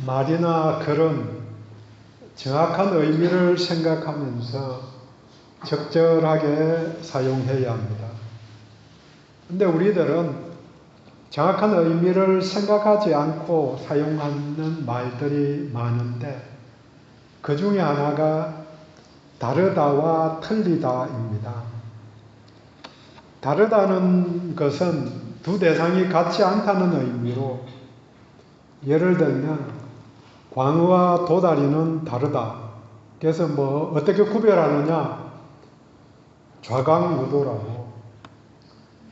말이나 글은 정확한 의미를 생각하면서 적절하게 사용해야 합니다. 근데 우리들은 정확한 의미를 생각하지 않고 사용하는 말들이 많은데 그 중에 하나가 다르다와 틀리다입니다. 다르다는 것은 두 대상이 같지 않다는 의미로 예를 들면 광어와 도다리는 다르다. 그래서 어떻게 구별하느냐? 좌광우도라고.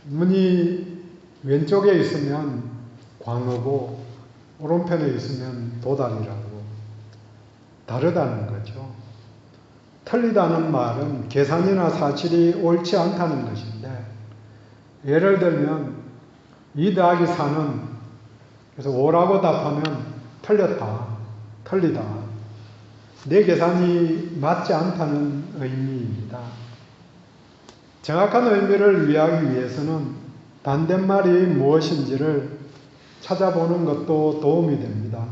문이 왼쪽에 있으면 광어고 오른편에 있으면 도다리라고. 다르다는 거죠. 틀리다는 말은 계산이나 사실이 옳지 않다는 것인데 예를 들면 2 더하기 4는 그래서 5라고 답하면 틀렸다. 틀리다. 내 계산이 맞지 않다는 의미입니다. 정확한 의미를 이해하기 위해서는 반대말이 무엇인지를 찾아보는 것도 도움이 됩니다.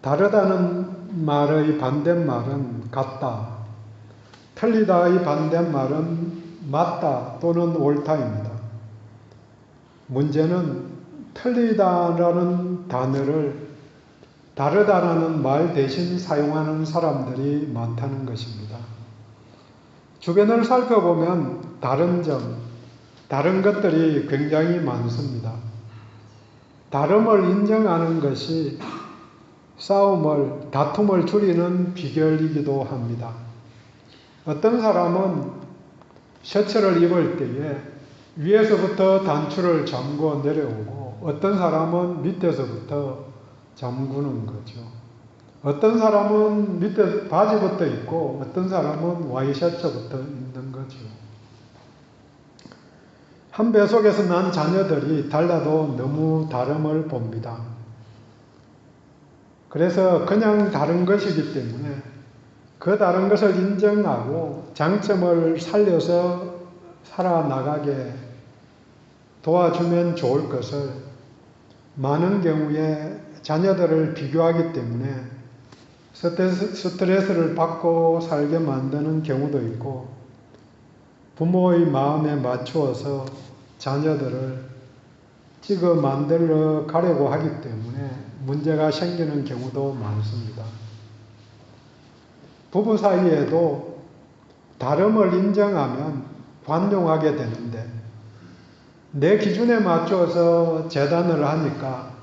다르다는 말의 반대말은 같다. 틀리다의 반대말은 맞다 또는 옳다입니다. 문제는 틀리다라는 단어를 다르다라는 말 대신 사용하는 사람들이 많다는 것입니다. 주변을 살펴보면 다른 점, 다른 것들이 굉장히 많습니다. 다름을 인정하는 것이 싸움을, 다툼을 줄이는 비결이기도 합니다. 어떤 사람은 셔츠를 입을 때에 위에서부터 단추를 잠궈 내려오고 어떤 사람은 밑에서부터 잠그는 거죠. 어떤 사람은 밑에 바지부터 입고 어떤 사람은 와이셔츠부터 입는 거죠. 한 배속에서 난 자녀들이 달라도 너무 다름을 봅니다. 그래서 그냥 다른 것이기 때문에 그 다른 것을 인정하고 장점을 살려서 살아나가게 도와주면 좋을 것을 많은 경우에 자녀들을 비교하기 때문에 스트레스를 받고 살게 만드는 경우도 있고 부모의 마음에 맞추어서 자녀들을 찍어 만들어 가려고 하기 때문에 문제가 생기는 경우도 많습니다. 부부 사이에도 다름을 인정하면 관용하게 되는데 내 기준에 맞춰서 재단을 하니까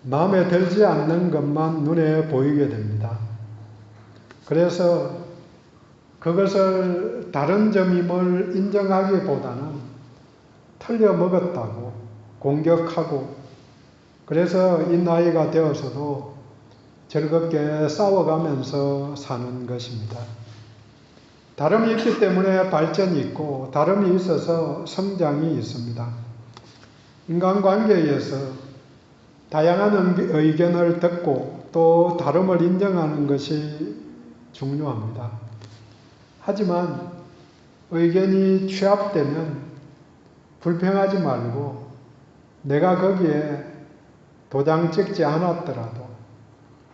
마음에 들지 않는 것만 눈에 보이게 됩니다. 그래서 그것을 다른 점임을 인정하기보다는 틀려 먹었다고 공격하고 그래서 이 나이가 되어서도 즐겁게 싸워가면서 사는 것입니다. 다름이 있기 때문에 발전이 있고 다름이 있어서 성장이 있습니다. 인간관계에서 다양한 의견을 듣고 또 다름을 인정하는 것이 중요합니다. 하지만 의견이 취합되면 불평하지 말고 내가 거기에 도장 찍지 않았더라도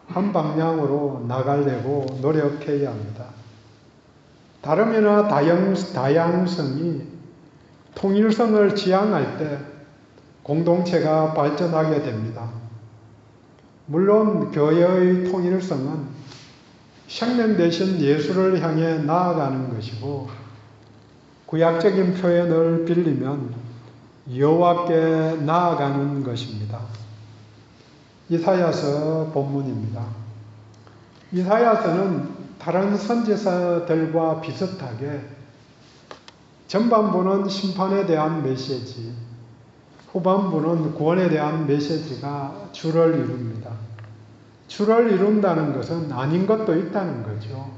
한 방향으로 나가려고 노력해야 합니다. 다름이나 다양성이 통일성을 지향할 때 공동체가 발전하게 됩니다. 물론 교회의 통일성은 생명 대신 예수를 향해 나아가는 것이고 구약적인 표현을 빌리면 여호와께 나아가는 것입니다. 이사야서 본문입니다. 이사야서는 다른 선지서들과 비슷하게 전반부는 심판에 대한 메시지, 후반부는 구원에 대한 메시지가 주를 이룹니다. 주를 이룬다는 것은 아닌 것도 있다는 거죠.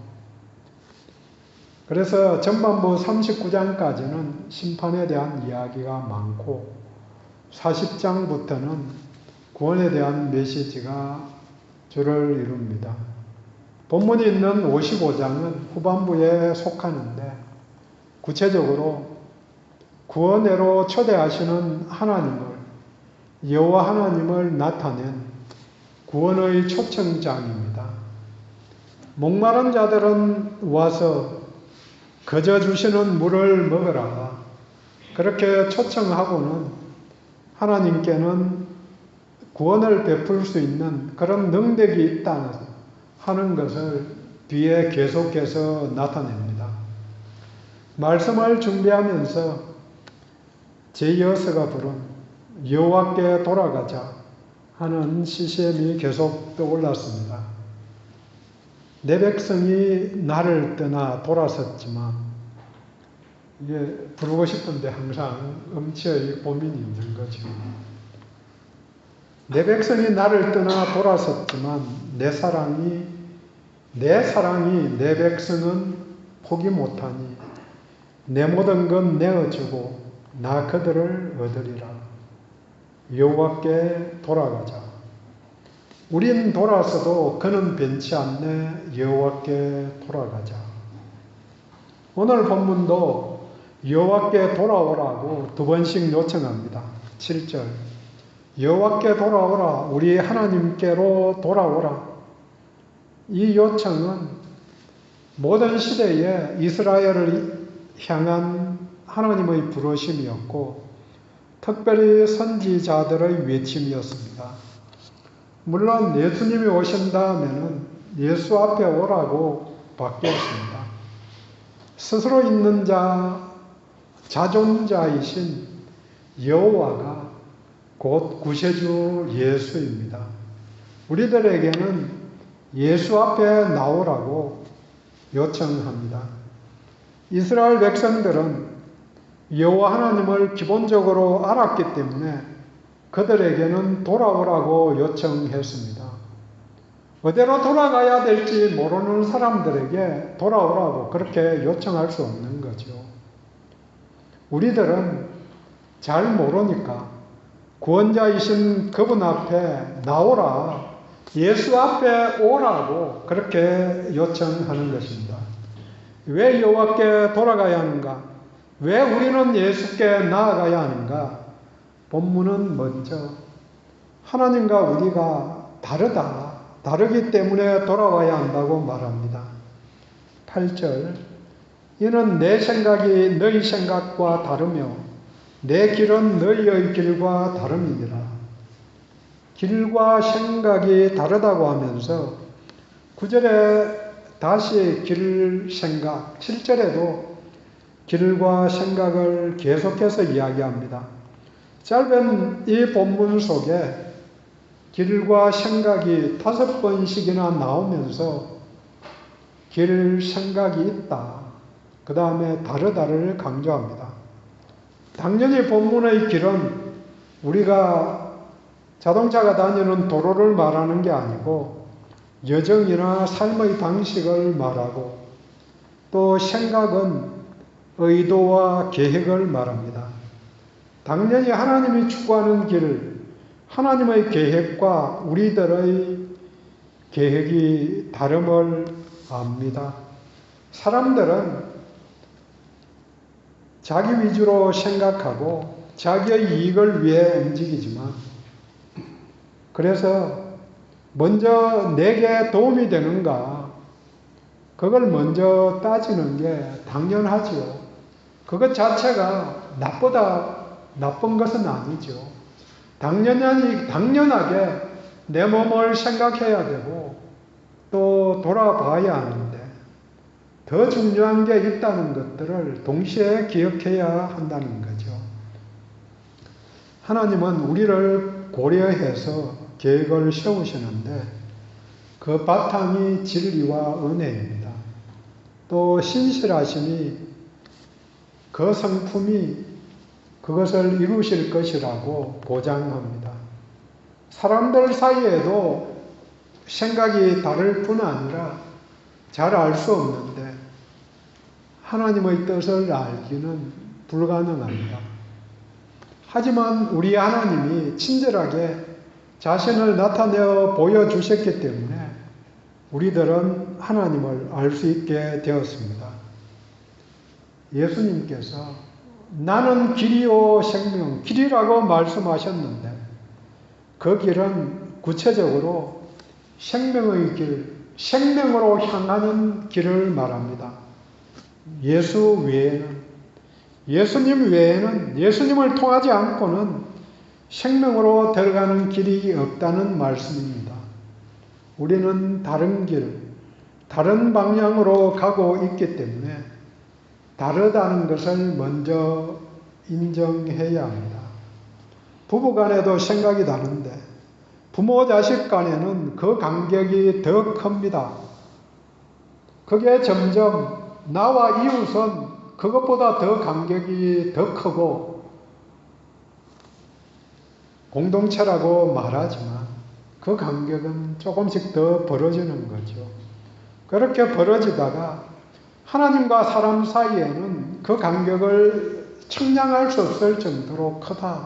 그래서 전반부 39장까지는 심판에 대한 이야기가 많고 40장부터는 구원에 대한 메시지가 주를 이룹니다. 본문이 있는 55장은 후반부에 속하는데 구체적으로 구원으로 초대하시는 하나님을 여호와 하나님을 나타낸 구원의 초청장입니다. 목마른 자들은 와서 거저 주시는 물을 먹으라. 그렇게 초청하고는 하나님께는 구원을 베풀 수 있는 그런 능력이 있다 하는 것을 뒤에 계속해서 나타냅니다. 말씀을 준비하면서 제이어스가 부른 여호와께 돌아가자 하는 CCM이 계속 떠올랐습니다. 내 백성이 나를 떠나 돌아섰지만, 이게 부르고 싶은데 항상 음치의 고민이 있는 거죠. 내 백성이 나를 떠나 돌아섰지만 내 사랑이 내 백성은 포기 못하니 내 모든 건 내어주고 나 그들을 얻으리라. 여호와께 돌아가자. 우린 돌아서도 그는 변치 않네. 여호와께 돌아가자. 오늘 본문도 여호와께 돌아오라고 두 번씩 요청합니다. 7절 여호와께 돌아오라. 우리 하나님께로 돌아오라. 이 요청은 모든 시대에 이스라엘을 향한 하나님의 부르심이었고 특별히 선지자들의 외침이었습니다. 물론 예수님이 오신 다음에는 예수 앞에 오라고 바뀌었습니다. 스스로 있는 자, 자존자이신 여호와가 곧 구세주 예수입니다. 우리들에게는 예수 앞에 나오라고 요청합니다. 이스라엘 백성들은 여호와 하나님을 기본적으로 알았기 때문에 그들에게는 돌아오라고 요청했습니다. 어디로 돌아가야 될지 모르는 사람들에게 돌아오라고 그렇게 요청할 수 없는 거죠. 우리들은 잘 모르니까 구원자이신 그분 앞에 나오라, 예수 앞에 오라고 그렇게 요청하는 것입니다. 왜 여호와께 돌아가야 하는가? 왜 우리는 예수께 나아가야 하는가? 본문은 먼저 하나님과 우리가 다르기 때문에 돌아와야 한다고 말합니다. 8절 이는 내 생각이 너희 생각과 다르며 내 길은 너희의 길과 다름이니라. 길과 생각이 다르다고 하면서 9절에 다시 길 생각, 7절에도 길과 생각을 계속해서 이야기합니다. 짧은 이 본문 속에 길과 생각이 5번씩이나 나오면서 길, 생각이 있다. 그 다음에 다르다를 강조합니다. 당연히 본문의 길은 우리가 자동차가 다니는 도로를 말하는 게 아니고 여정이나 삶의 방식을 말하고 또 생각은 의도와 계획을 말합니다. 당연히 하나님이 추구하는 길, 하나님의 계획과 우리들의 계획이 다름을 압니다. 사람들은 자기 위주로 생각하고 자기의 이익을 위해 움직이지만 그래서 먼저 내게 도움이 되는가 그걸 먼저 따지는 게 당연하죠. 그것 자체가 나쁜 것은 아니죠. 당연하게 내 몸을 생각해야 되고 또 돌아봐야 하는데 더 중요한 게 있다는 것들을 동시에 기억해야 한다는 거죠. 하나님은 우리를 고려해서 계획을 세우시는데 그 바탕이 진리와 은혜입니다. 또 신실하심이 그 성품이 그것을 이루실 것이라고 보장합니다. 사람들 사이에도 생각이 다를 뿐 아니라 잘 알 수 없는데 하나님의 뜻을 알기는 불가능합니다. 하지만 우리 하나님이 친절하게 자신을 나타내어 보여주셨기 때문에 우리들은 하나님을 알 수 있게 되었습니다. 예수님께서 나는 길이요 생명, 길이라고 말씀하셨는데 그 길은 구체적으로 생명의 길, 생명으로 향하는 길을 말합니다. 예수 외에는, 예수님 외에는, 예수님을 통하지 않고는 생명으로 들어가는 길이 없다는 말씀입니다. 우리는 다른 길, 다른 방향으로 가고 있기 때문에 다르다는 것을 먼저 인정해야 합니다. 부부 간에도 생각이 다른데 부모 자식 간에는 그 간격이 더 큽니다. 그게 점점 나와 이웃은 그것보다 더 간격이 더 크고 공동체라고 말하지만 그 간격은 조금씩 더 벌어지는 거죠. 그렇게 벌어지다가 하나님과 사람 사이에는 그 간격을 측량할 수 없을 정도로 크다.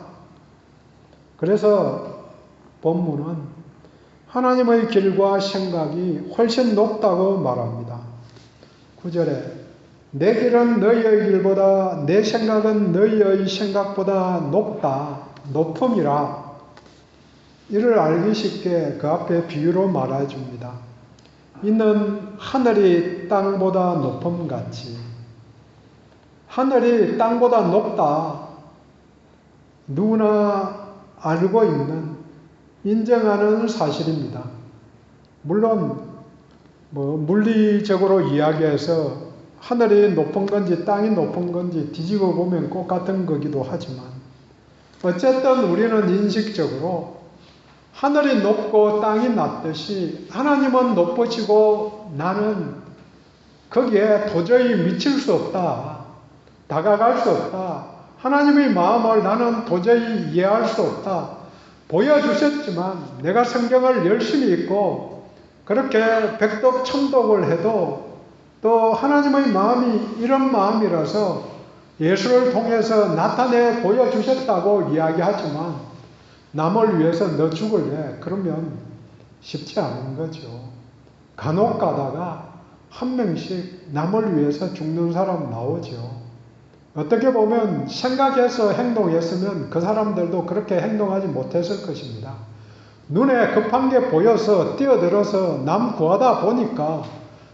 그래서 본문은 하나님의 길과 생각이 훨씬 높다고 말합니다. 9절에 내 길은 너희의 길보다 내 생각은 너희의 생각보다 높다. 높음이라. 이를 알기 쉽게 그 앞에 비유로 말해줍니다. 이는 하늘이 땅보다 높음같이 하늘이 땅보다 높다. 누구나 알고 있는 인정하는 사실입니다. 물론 물리적으로 이야기해서 하늘이 높은 건지 땅이 높은 건지 뒤집어 보면 꼭 같은 거기도 하지만 어쨌든 우리는 인식적으로 하늘이 높고 땅이 낮듯이 하나님은 높으시고 나는 거기에 도저히 미칠 수 없다. 다가갈 수 없다. 하나님의 마음을 나는 도저히 이해할 수 없다. 보여주셨지만 내가 성경을 열심히 읽고 그렇게 백독 천독을 해도 또 하나님의 마음이 이런 마음이라서 예수를 통해서 나타내 보여주셨다고 이야기하지만 남을 위해서 너 죽을래? 그러면 쉽지 않은 거죠. 간혹 가다가 한 명씩 남을 위해서 죽는 사람 나오죠. 어떻게 보면 생각해서 행동했으면 그 사람들도 그렇게 행동하지 못했을 것입니다. 눈에 급한 게 보여서 뛰어들어서 남 구하다 보니까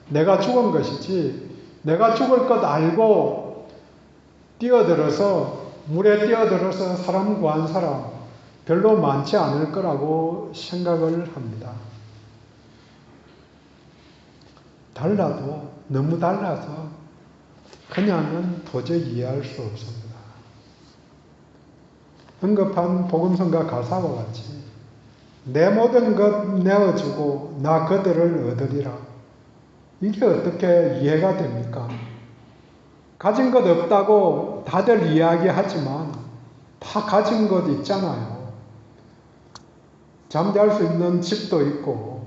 내가 죽은 것이지 내가 죽을 것 알고 뛰어들어서 물에 뛰어들어서 사람 구한 사람 별로 많지 않을 거라고 생각을 합니다. 달라도 너무 달라서 그냥은 도저히 이해할 수 없습니다. 언급한 복음성가 가사와 같이 내 모든 것 내어주고 나 그들을 얻으리라. 이게 어떻게 이해가 됩니까? 가진 것 없다고 다들 이야기하지만 다 가진 것 있잖아요. 잠잘 수 있는 집도 있고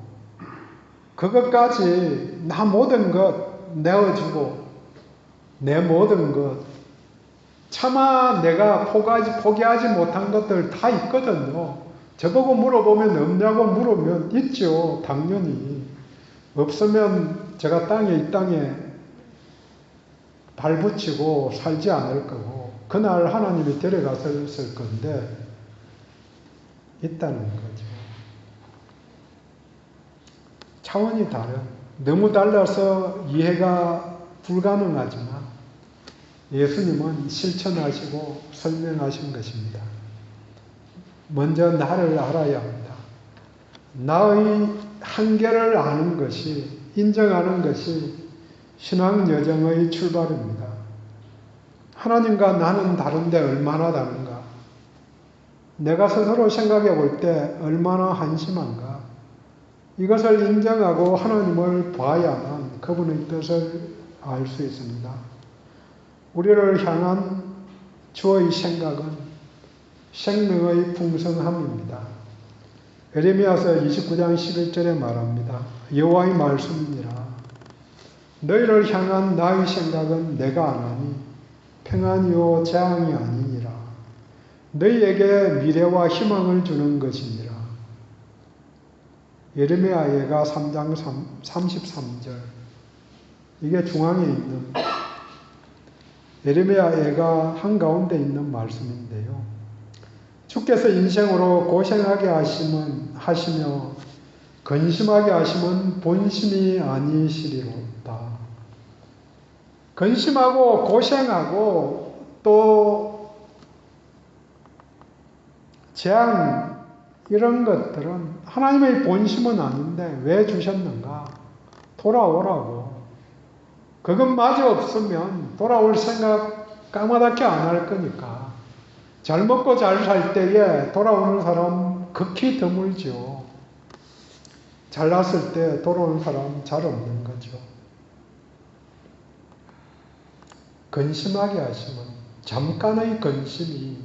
그것까지 나 모든 것 내어주고 내 모든 것 차마 내가 포기하지 못한 것들 다 있거든요. 저보고 물어보면 없냐고 물으면 있죠. 당연히. 없으면 제가 이 땅에 발붙이고 살지 않을 거고 그날 하나님이 데려갔을 건데 있다는 거죠. 차원이 다른, 너무 달라서 이해가 불가능하지만 예수님은 실천하시고 설명하신 것입니다. 먼저 나를 알아야 합니다. 나의 한계를 아는 것이, 인정하는 것이 신앙 여정의 출발입니다. 하나님과 나는 다른데 얼마나 다른가? 내가 스스로 생각해 볼 때 얼마나 한심한가? 이것을 인정하고 하나님을 봐야만 그분의 뜻을 알 수 있습니다. 우리를 향한 주의 생각은 생명의 풍성함입니다. 에레미야서 29장 11절에 말합니다. 여호와의 말씀이니라. 너희를 향한 나의 생각은 내가 아나니 평안이요 재앙이 아니니라. 너희에게 미래와 희망을 주는 것이니라. 예레미야 예가 3장 33절. 이게 중앙에 있는 예레미야 예가 한가운데 있는 말씀인데요. 주께서 인생으로 고생하게 하시며 근심하게 하심은 본심이 아니시리로다. 근심하고 고생하고 또 재앙 이런 것들은 하나님의 본심은 아닌데 왜 주셨는가? 돌아오라고. 그것마저 없으면 돌아올 생각 까마득히 안 할 거니까. 잘 먹고 잘 살 때에 돌아오는 사람 극히 드물죠. 잘났을 때 돌아오는 사람 잘 없는 거죠. 근심하게 하시면 잠깐의 근심이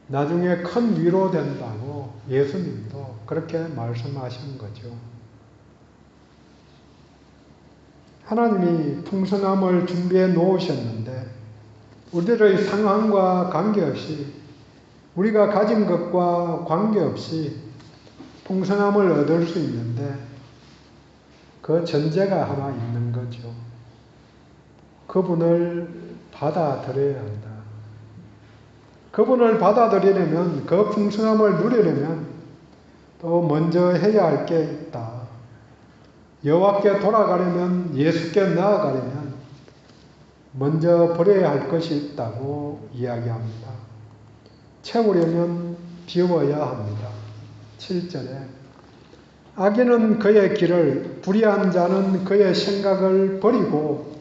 나중에 큰 위로 된다고 예수님도 그렇게 말씀하신 거죠. 하나님이 풍성함을 준비해 놓으셨는데 우리들의 상황과 관계없이 우리가 가진 것과 관계없이 풍성함을 얻을 수 있는데 그 전제가 하나 있는 거죠. 그분을 받아들여야 한다. 그분을 받아들이려면 그 풍성함을 누리려면 또 먼저 해야 할 게 있다. 여호와께 돌아가려면 예수께 나아가려면 먼저 버려야 할 것이 있다고 이야기합니다. 채우려면 비워야 합니다. 7절에 악인은 그의 길을 불의한 자는 그의 생각을 버리고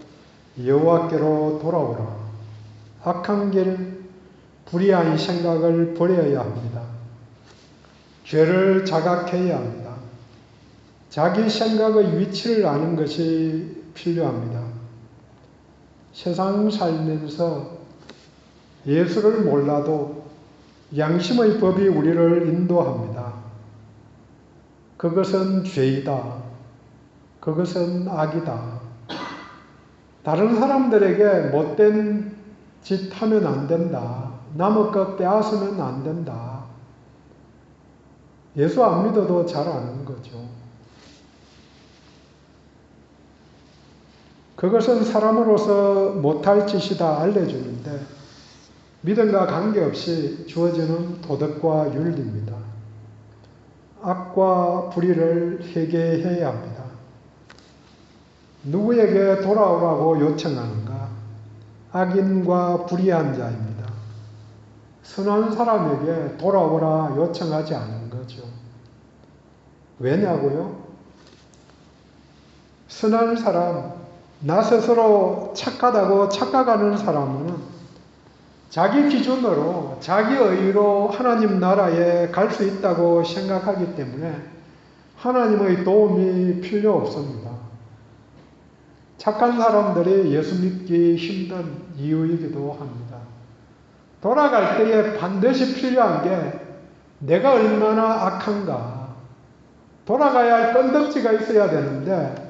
여호와께로 돌아오라. 악한 길 불의한 생각을 버려야 합니다. 죄를 자각해야 합니다. 자기 생각의 위치를 아는 것이 필요합니다. 세상 살면서 예수를 몰라도 양심의 법이 우리를 인도합니다. 그것은 죄이다. 그것은 악이다. 다른 사람들에게 못된 짓 하면 안 된다. 남의 것 빼앗으면 안 된다. 예수 안 믿어도 잘 아는 거죠. 그것은 사람으로서 못할 짓이다 알려주는데 믿음과 관계없이 주어지는 도덕과 윤리입니다. 악과 불의를 회개해야 합니다. 누구에게 돌아오라고 요청하는가? 악인과 불의한 자입니다. 선한 사람에게 돌아오라 요청하지 않은 거죠. 왜냐고요? 선한 사람, 나 스스로 착하다고 착각하는 사람은 자기 기준으로, 자기 의로 하나님 나라에 갈 수 있다고 생각하기 때문에 하나님의 도움이 필요 없습니다. 착한 사람들이 예수 믿기 힘든 이유이기도 합니다. 돌아갈 때에 반드시 필요한 게 내가 얼마나 악한가. 돌아가야 할 건덕지가 있어야 되는데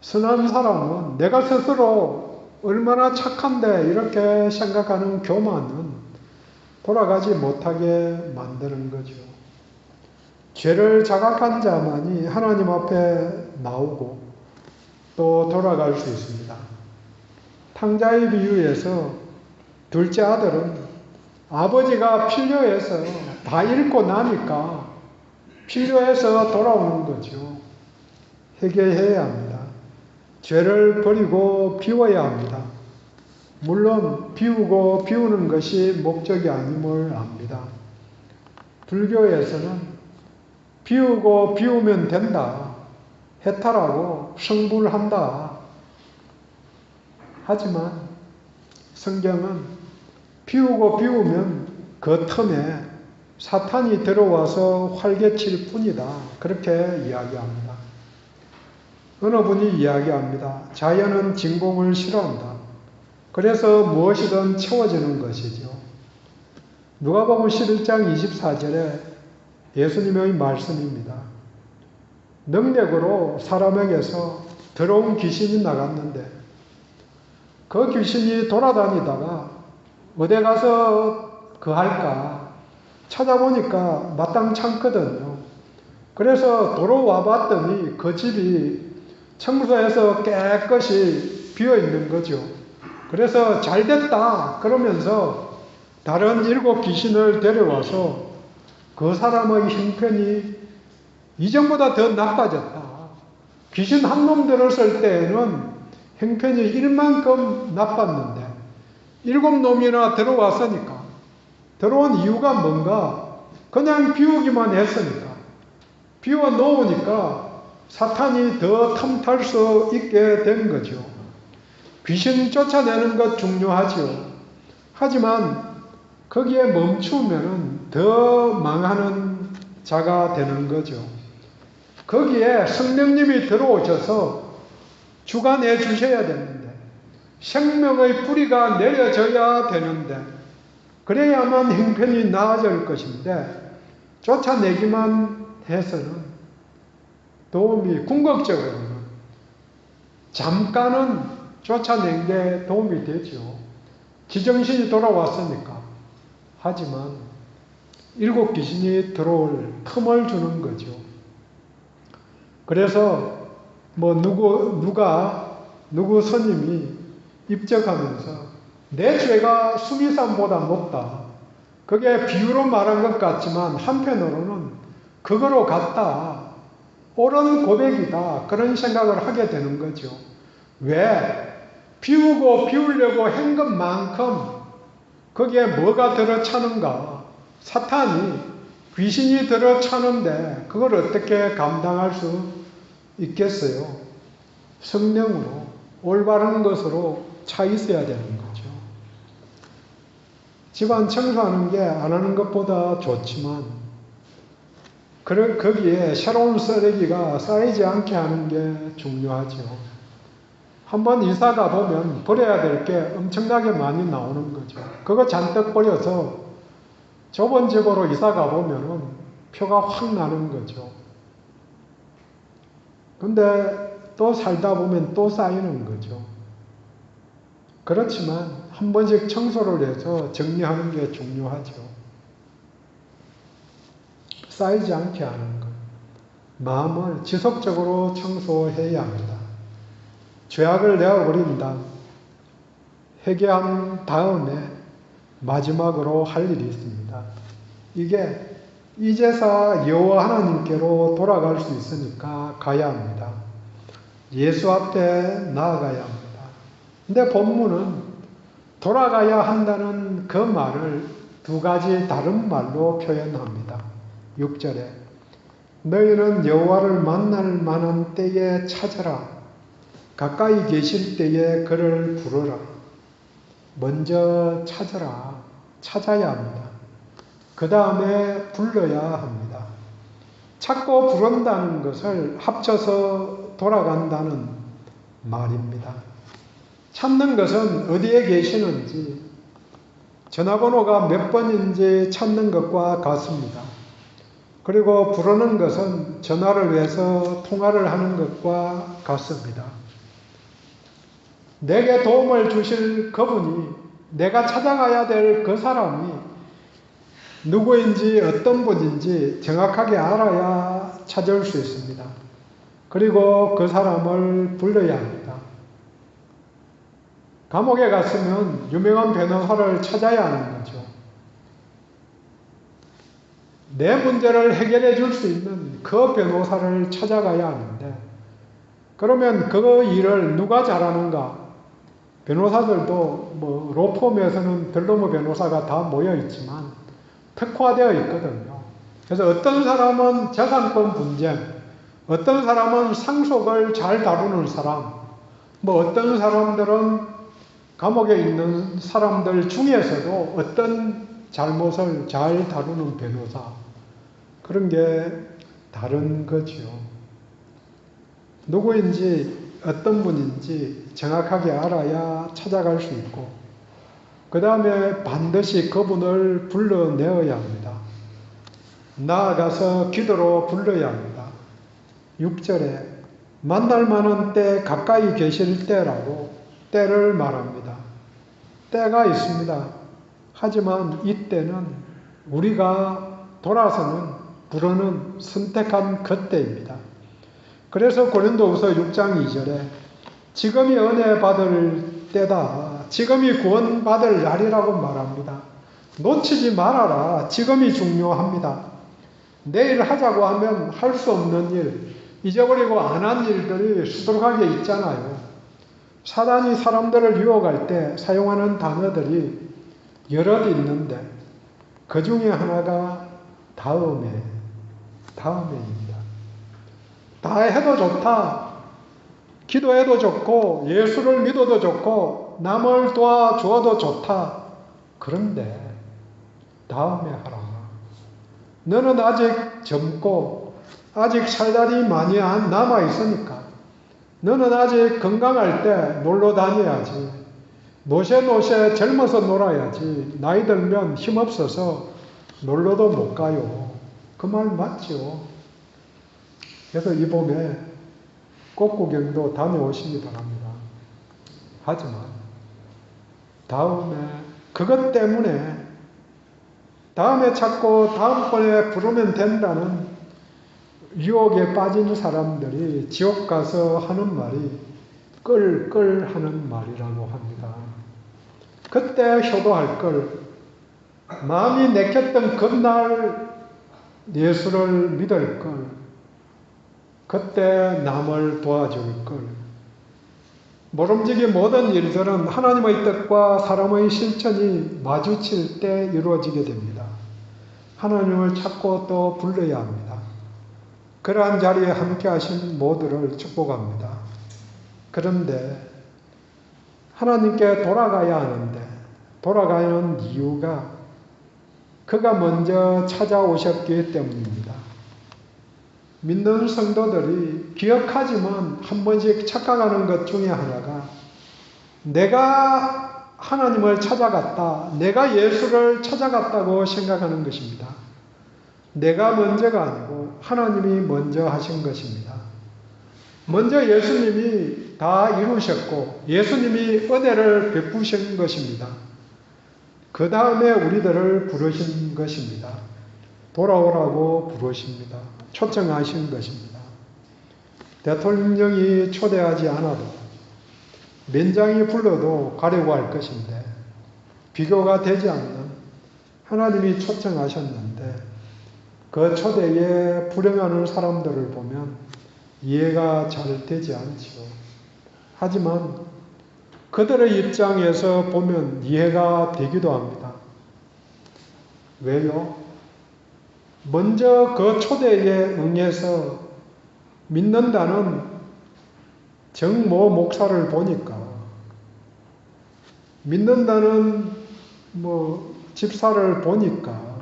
선한 사람은 내가 스스로 얼마나 착한데 이렇게 생각하는 교만은 돌아가지 못하게 만드는 거죠. 죄를 자각한 자만이 하나님 앞에 나오고 또 돌아갈 수 있습니다. 탕자의 비유에서 둘째 아들은 아버지가 필요해서 다 잃고 나니까 필요해서 돌아오는 거죠. 회개해야 합니다. 죄를 버리고 비워야 합니다. 물론 비우고 비우는 것이 목적이 아님을 압니다. 불교에서는 비우고 비우면 된다. 해탈하고 성불한다. 하지만 성경은 비우고 비우면 그 틈에 사탄이 들어와서 활개칠 뿐이다. 그렇게 이야기합니다. 어느 분이 이야기합니다. 자연은 진공을 싫어한다. 그래서 무엇이든 채워지는 것이죠. 누가복음 11장 24절에 예수님의 말씀입니다. 능력으로 사람에게서 더러운 귀신이 나갔는데 그 귀신이 돌아다니다가 어디 가서 거할까 찾아보니까 마땅 참거든요. 그래서 돌아와 봤더니 그 집이 청소해서 깨끗이 비어 있는 거죠. 그래서 잘 됐다 그러면서 다른 7 귀신을 데려와서 그 사람의 형편이 이전보다 더 나빠졌다. 귀신 한 놈 들었을 때에는 형편이 일만큼 나빴는데 7놈이나 들어왔으니까, 들어온 이유가 뭔가? 그냥 비우기만 했으니까, 비워 놓으니까 사탄이 더 탐탈 수 있게 된 거죠. 귀신 쫓아내는 것 중요하죠. 하지만 거기에 멈추면 더 망하는 자가 되는 거죠. 거기에 성령님이 들어오셔서 주관해 주셔야 되는데, 생명의 뿌리가 내려져야 되는데, 그래야만 형편이 나아질 것인데, 쫓아내기만 해서는 도움이, 궁극적으로는 잠깐은 쫓아낸 게 도움이 되죠. 지정신이 돌아왔으니까. 하지만 7 귀신이 들어올 틈을 주는 거죠. 그래서 누구 스님이 입적하면서 내 죄가 수미산보다 높다. 그게 비유로 말한 것 같지만 한편으로는 그거로 같다. 옳은 고백이다. 그런 생각을 하게 되는 거죠. 왜? 비우고 비우려고 한 것만큼 거기에 뭐가 들어차는가? 사탄이, 귀신이 들어차는데 그걸 어떻게 감당할 수 있겠어요? 성령으로, 올바른 것으로 차 있어야 되는 거죠. 집안 청소하는 게 안 하는 것보다 좋지만, 거기에 새로운 쓰레기가 쌓이지 않게 하는 게 중요하죠. 한번 이사 가보면 버려야 될 게 엄청나게 많이 나오는 거죠. 그거 잔뜩 버려서 좁은 집으로 이사 가보면 표가 확 나는 거죠. 근데 또 살다 보면 또 쌓이는 거죠. 그렇지만 한 번씩 청소를 해서 정리하는 게 중요하죠. 쌓이지 않게 하는 것. 마음을 지속적으로 청소해야 합니다. 죄악을 내어버린다. 회개한 다음에 마지막으로 할 일이 있습니다. 이게 이제서 여호와 하나님께로 돌아갈 수 있으니까 가야 합니다. 예수 앞에 나아가야 합니다. 근데 본문은 돌아가야 한다는 그 말을 2가지 다른 말로 표현합니다. 6절에 너희는 여호와를 만날 만한 때에 찾으라. 가까이 계실 때에 그를 부르라. 먼저 찾으라. 찾아야 합니다. 그 다음에 불러야 합니다. 찾고 부른다는 것을 합쳐서 돌아간다는 말입니다. 찾는 것은 어디에 계시는지, 전화번호가 몇 번인지 찾는 것과 같습니다. 그리고 부르는 것은 전화를 해서 통화를 하는 것과 같습니다. 내게 도움을 주실 그분이, 내가 찾아가야 될 그 사람이 누구인지 어떤 분인지 정확하게 알아야 찾을 수 있습니다. 그리고 그 사람을 불러야 합니다. 감옥에 갔으면 유명한 변호사를 찾아야 하는 거죠. 내 문제를 해결해 줄 수 있는 그 변호사를 찾아가야 하는데, 그러면 그 일을 누가 잘하는가? 변호사들도 로펌에서는 덜로모 변호사가 다 모여 있지만 특화되어 있거든요. 그래서 어떤 사람은 재산권 분쟁, 어떤 사람은 상속을 잘 다루는 사람, 어떤 사람들은 감옥에 있는 사람들 중에서도 어떤 잘못을 잘 다루는 변호사, 그런 게 다른 거죠. 누구인지 어떤 분인지 정확하게 알아야 찾아갈 수 있고, 그 다음에 반드시 그분을 불러내어야 합니다. 나아가서 기도로 불러야 합니다. 6절에 만날 만한 때, 가까이 계실 때라고 때를 말합니다. 때가 있습니다. 하지만 이때는 우리가 돌아서는, 부르는 선택한 그때입니다. 그래서 고린도후서 6장 2절에 지금이 은혜 받을 때다. 지금이 구원 받을 날이라고 말합니다. 놓치지 말아라. 지금이 중요합니다. 내일 하자고 하면 할 수 없는 일, 잊어버리고 안 한 일들이 수두룩하게 있잖아요. 사단이 사람들을 유혹할 때 사용하는 단어들이 여럿 있는데 그 중에 하나가 다음에입니다. 다 해도 좋다. 기도해도 좋고 예수를 믿어도 좋고 남을 도와주어도 좋다. 그런데 다음에 하라. 너는 아직 젊고 아직 살 날이 많이 남아 있으니까 너는 아직 건강할 때 놀러 다녀야지. 노새 젊어서 놀아야지. 나이 들면 힘없어서 놀러도 못 가요. 그 말 맞죠? 그래서 이 봄에 꽃구경도 다녀오시기 바랍니다. 하지만 다음에 그것 때문에 다음에 찾고 다음번에 부르면 된다는 유혹에 빠진 사람들이 지옥 가서 하는 말이 끌 하는 말이라고 합니다. 그때 효도할 걸, 마음이 내켰던 그날 예수를 믿을 걸, 그때 남을 도와줄 걸. 모름지기 모든 일들은 하나님의 뜻과 사람의 실천이 마주칠 때 이루어지게 됩니다. 하나님을 찾고 또 불러야 합니다. 그러한 자리에 함께 하신 모두를 축복합니다. 그런데 하나님께 돌아가야 하는데 돌아가는 이유가 그가 먼저 찾아오셨기 때문입니다. 믿는 성도들이 기억하지만 한 번씩 착각하는 것 중에 하나가 내가 하나님을 찾아갔다, 내가 예수를 찾아갔다고 생각하는 것입니다. 내가 먼저가 아니고 하나님이 먼저 하신 것입니다. 먼저 예수님이 다 이루셨고 예수님이 은혜를 베푸신 것입니다. 그 다음에 우리들을 부르신 것입니다. 돌아오라고 부르십니다. 초청하신 것입니다. 대통령이 초대하지 않아도 민장이 불러도 가려고 할 것인데 비교가 되지 않는 하나님이 초청하셨는데 그 초대에 불행하는 사람들을 보면 이해가 잘 되지 않죠. 하지만 그들의 입장에서 보면 이해가 되기도 합니다. 왜요? 먼저 그 초대에 응해서 믿는다는 정모 목사를 보니까, 믿는다는 집사를 보니까,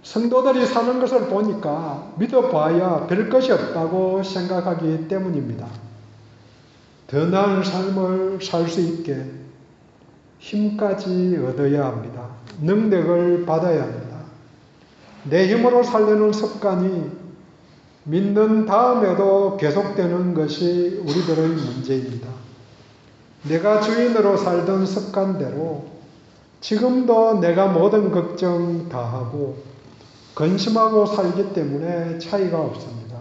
성도들이 사는 것을 보니까 믿어봐야 별 것이 없다고 생각하기 때문입니다. 더 나은 삶을 살 수 있게 힘까지 얻어야 합니다. 능력을 받아야 합니다. 내 힘으로 살려는 습관이 믿는 다음에도 계속되는 것이 우리들의 문제입니다. 내가 주인으로 살던 습관대로 지금도 내가 모든 걱정 다 하고 근심하고 살기 때문에 차이가 없습니다.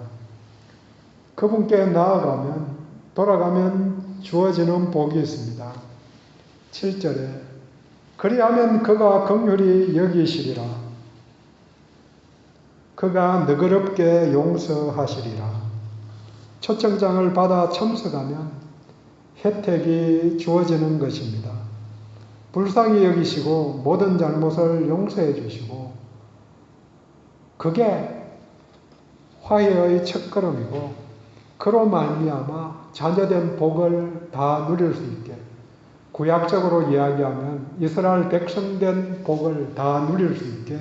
그분께 나아가면 돌아가면 주어지는 복이 있습니다. 7절에 그리하면 그가 긍휼히 여기시리라. 그가 너그럽게 용서하시리라. 초청장을 받아 참석하면 혜택이 주어지는 것입니다. 불쌍히 여기시고 모든 잘못을 용서해 주시고 그게 화해의 첫걸음이고 그로 말미암아 자녀된 복을 다 누릴 수 있게, 구약적으로 이야기하면 이스라엘 백성된 복을 다 누릴 수 있게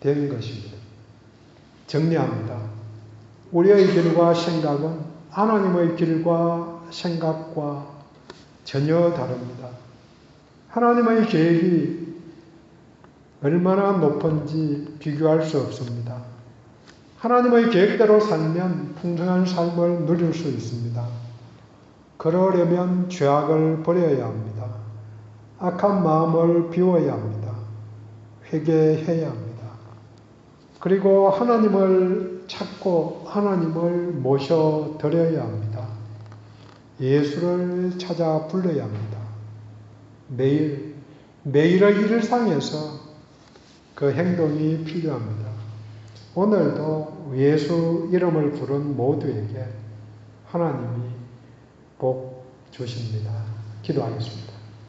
된 것입니다. 정리합니다. 우리의 길과 생각은 하나님의 길과 생각과 전혀 다릅니다. 하나님의 계획이 얼마나 높은지 비교할 수 없습니다. 하나님의 계획대로 살면 풍성한 삶을 누릴 수 있습니다. 그러려면 죄악을 버려야 합니다. 악한 마음을 비워야 합니다. 회개해야 합니다. 그리고 하나님을 찾고 하나님을 모셔드려야 합니다. 예수를 찾아 불러야 합니다. 매일의 일상에서 그 행동이 필요합니다. 오늘도 예수 이름을 부른 모두에게 하나님이 복 주십니다. 기도하겠습니다.